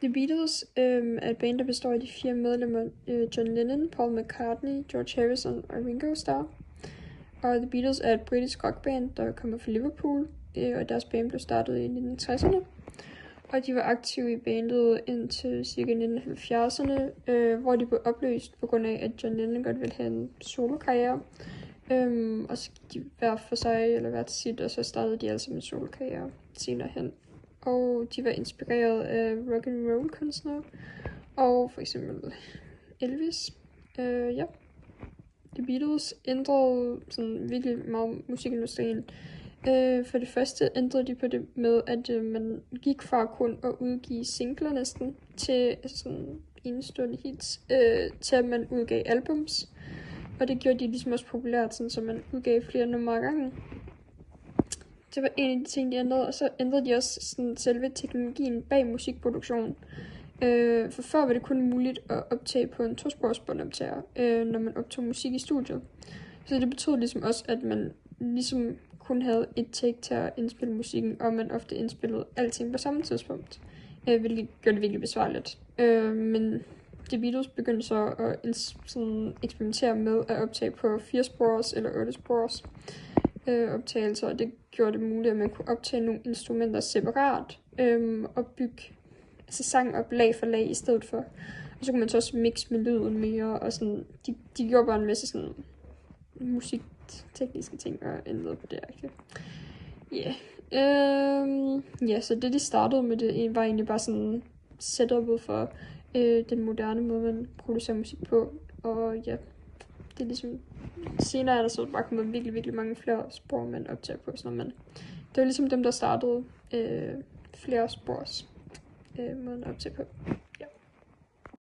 The Beatles er et band, der består af de 4 medlemmer John Lennon, Paul McCartney, George Harrison og Ringo Starr. Og The Beatles er et britisk rockband, der kommer fra Liverpool, og deres band blev startet i 1960'erne. Og de var aktive i bandet indtil ca. 1970'erne, hvor de blev opløst på grund af, at John Lennon godt ville have en solokarriere. Og så gik de hver for sig, eller hver til sit, og så startede de altså med solokarriere senere hen. Og de var inspireret af rock and roll kunstnere, og for eksempel Elvis. Ja. The Beatles ændrede sådan virkelig meget musikindustrien. For det første ændrede de på det med, at man gik fra kun at udgive singler næsten, til sådan enestående hits, til at man udgav albums. Og det gjorde de ligesom også populært, sådan, så man udgav flere numre ad gangen. Det var en af de ting, de ændrede, og så ændrede de også sådan, selve teknologien bag musikproduktion. For før var det kun muligt at optage på en 2-sporsbåndoptager, når man optog musik i studiet. Så det betød ligesom også, at man ligesom kun havde et take til at indspille musikken, og man ofte indspillede alting på samme tidspunkt, hvilket gjorde det virkelig besværligt. Men The Beatles begyndte så at sådan eksperimentere med at optage på 4-spors eller 8-spors optagelser, og det gjorde det muligt, at man kunne optage nogle instrumenter separat og bygge sang op lag for lag i stedet for. Og så kunne man så også mixe med lyden mere, og sådan, de gjorde bare en masse sådan musiktekniske ting og ændrede på det. Ja, så det de startede med, det var egentlig bare sådan setupet for den moderne måde, man producerer musik på. Og ja, det er ligesom, senere er der så bare kommet virkelig, virkelig mange flere spor, man optager på. Sådan, men det var ligesom dem, der startede flere spors måden at optage på.